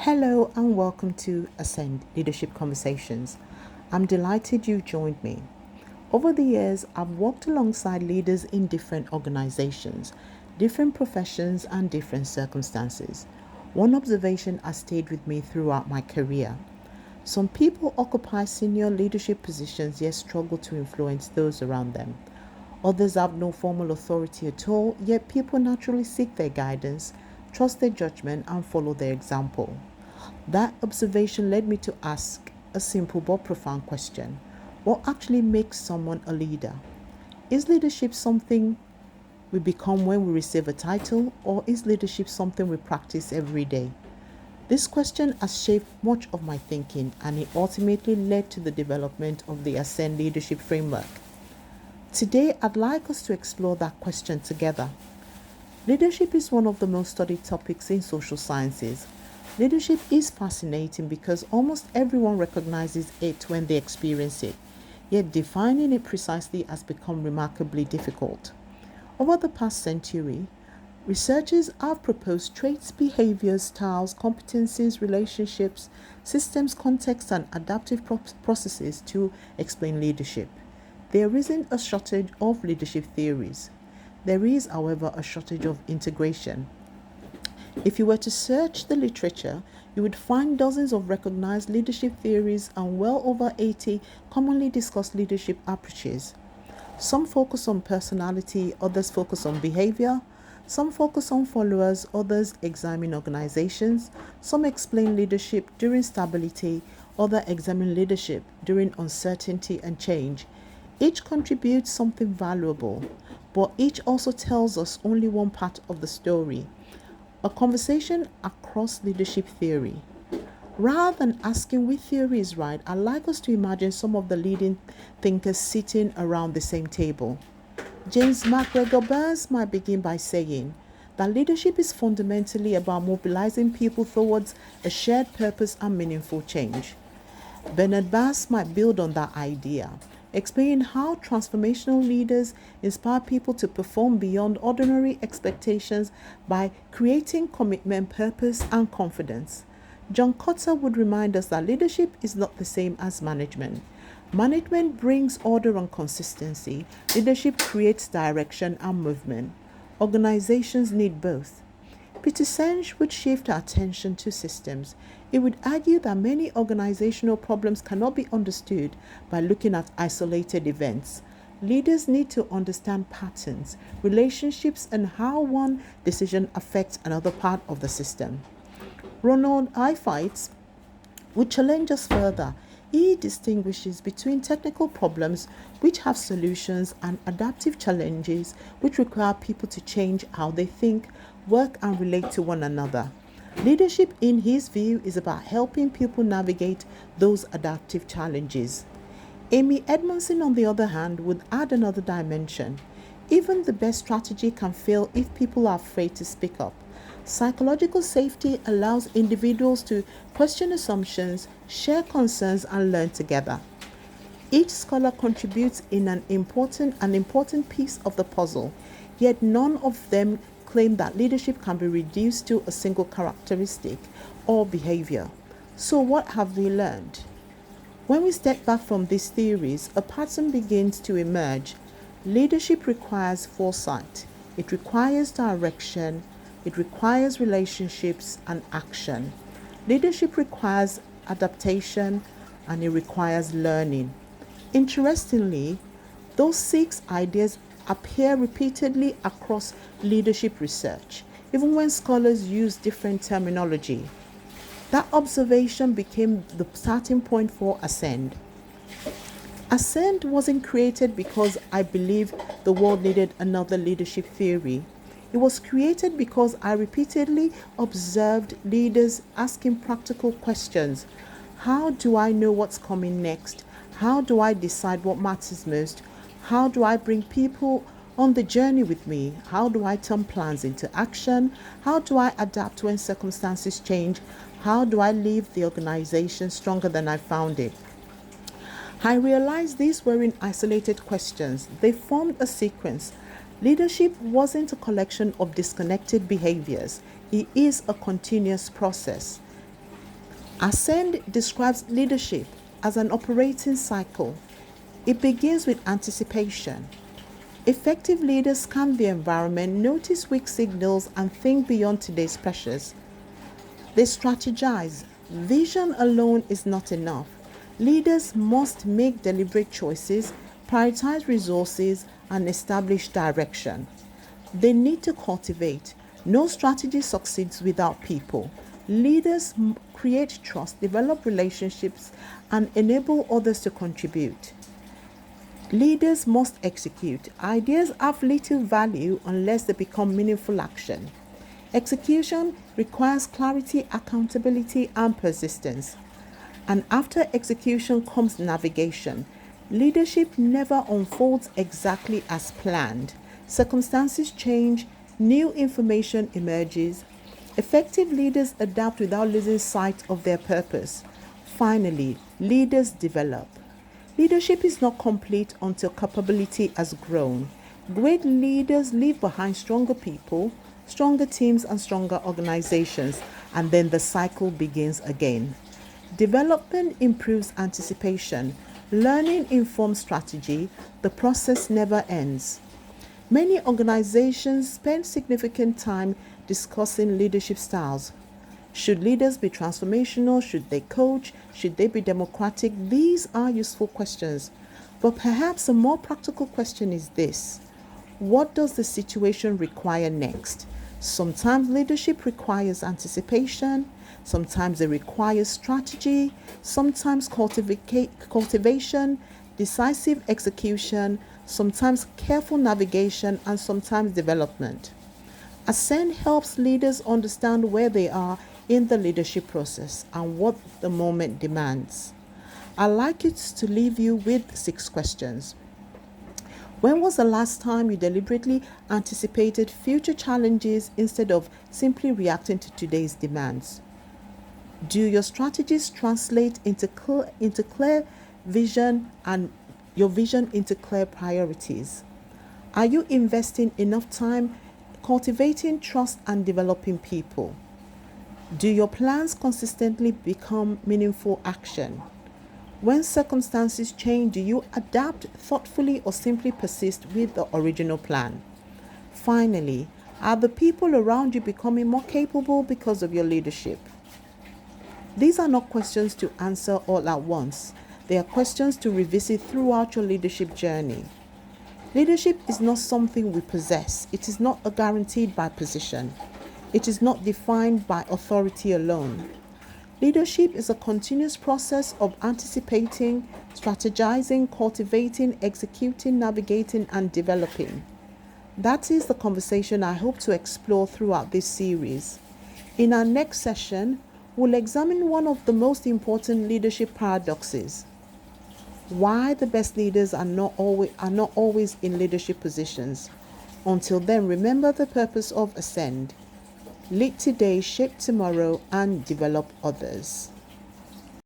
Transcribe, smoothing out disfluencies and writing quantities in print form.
Hello and welcome to Ascend Leadership Conversations. I'm delighted you've joined me. Over the years, I've worked alongside leaders in different organizations, different professions, and different circumstances. One observation has stayed with me throughout my career. Some people occupy senior leadership positions yet struggle to influence those around them. Others have no formal authority at all, yet people naturally seek their guidance, trust their judgment, and follow their example. That observation led me to ask a simple but profound question. What actually makes someone a leader? Is leadership something we become when we receive a title, or is leadership something we practice every day? This question has shaped much of my thinking, and it ultimately led to the development of the Ascend Leadership Framework. Today, I'd like us to explore that question together. Leadership is one of the most studied topics in social sciences. Leadership is fascinating because almost everyone recognizes it when they experience it, yet defining it precisely has become remarkably difficult. Over the past century, researchers have proposed traits, behaviors, styles, competencies, relationships, systems, contexts, and adaptive processes to explain leadership. There isn't a shortage of leadership theories. There is, however, a shortage of integration. If you were to search the literature, you would find dozens of recognized leadership theories and well over 80 commonly discussed leadership approaches. Some focus on personality, others focus on behavior. Some focus on followers, others examine organizations. Some explain leadership during stability, others examine leadership during uncertainty and change. Each contributes something valuable, but each also tells us only one part of the story. A conversation across leadership theory. Rather than asking which theory is right, I'd like us to imagine some of the leading thinkers sitting around the same table. James MacGregor Burns might begin by saying that leadership is fundamentally about mobilizing people towards a shared purpose and meaningful change. Bernard Bass might build on that idea, explaining how transformational leaders inspire people to perform beyond ordinary expectations by creating commitment, purpose, and confidence. John Kotter would remind us that leadership is not the same as management. Management brings order and consistency. Leadership creates direction and movement. Organizations need both. Peter Senge would shift our attention to systems. He would argue that many organizational problems cannot be understood by looking at isolated events. Leaders need to understand patterns, relationships, and how one decision affects another part of the system. Ronald Heifetz would challenge us further. He distinguishes between technical problems which have solutions and adaptive challenges which require people to change how they think, work, and relate to one another. Leadership, in his view, is about helping people navigate those adaptive challenges. Amy Edmondson, on the other hand, would add another dimension. Even the best strategy can fail if people are afraid to speak up. Psychological safety allows individuals to question assumptions, share concerns, and learn together. Each scholar contributes in an important piece of the puzzle, yet none of them claim that leadership can be reduced to a single characteristic or behavior. So what have we learned? When we step back from these theories, a pattern begins to emerge. Leadership requires foresight. It requires direction. It requires relationships and action. Leadership requires adaptation, and it requires learning. Interestingly, those 6 ideas appear repeatedly across leadership research, even when scholars use different terminology. That observation became the starting point for Ascend. Ascend wasn't created because I believe the world needed another leadership theory. It was created because I repeatedly observed leaders asking practical questions. How do I know what's coming next? How do I decide what matters most? How do I bring people on the journey with me? How do I turn plans into action? How do I adapt when circumstances change? How do I leave the organization stronger than I found it? I realized these weren't isolated questions. They formed a sequence. Leadership wasn't a collection of disconnected behaviors. It is a continuous process. Ascend describes leadership as an operating cycle. It begins with anticipation. Effective leaders scan the environment, notice weak signals, and think beyond today's pressures. They strategize. Vision alone is not enough. Leaders must make deliberate choices, prioritize resources, and establish direction. They need to cultivate. No strategy succeeds without people. Leaders create trust, develop relationships, and enable others to contribute. Leaders must execute. Ideas have little value unless they become meaningful action. Execution requires clarity, accountability, and persistence. And after execution comes navigation. Leadership never unfolds exactly as planned. Circumstances change, new information emerges. Effective leaders adapt without losing sight of their purpose. Finally, leaders develop. Leadership is not complete until capability has grown. Great leaders leave behind stronger people, stronger teams, and stronger organizations, and then the cycle begins again. Development improves anticipation. Learning informs strategy. The process never ends. Many organizations spend significant time discussing leadership styles. Should leaders be transformational? Should they coach? Should they be democratic? These are useful questions. But perhaps a more practical question is this: what does the situation require next? Sometimes leadership requires anticipation. Sometimes it requires strategy. Sometimes cultivation, decisive execution, sometimes careful navigation, and sometimes development. Ascend helps leaders understand where they are in the leadership process and what the moment demands. I'd like it to leave you with 6 questions. When was the last time you deliberately anticipated future challenges instead of simply reacting to today's demands? Do your strategies translate into clear vision and your vision into clear priorities? Are you investing enough time cultivating trust and developing people? Do your plans consistently become meaningful action? When circumstances change, do you adapt thoughtfully or simply persist with the original plan? Finally, are the people around you becoming more capable because of your leadership? These are not questions to answer all at once. They are questions to revisit throughout your leadership journey. Leadership is not something we possess. It is not guaranteed by position. It is not defined by authority alone. Leadership is a continuous process of anticipating, strategizing, cultivating, executing, navigating, and developing. That is the conversation I hope to explore throughout this series. In our next session, we'll examine one of the most important leadership paradoxes: why the best leaders are not always in leadership positions. Until then, remember the purpose of Ascend. Lead today, shape tomorrow, and develop others.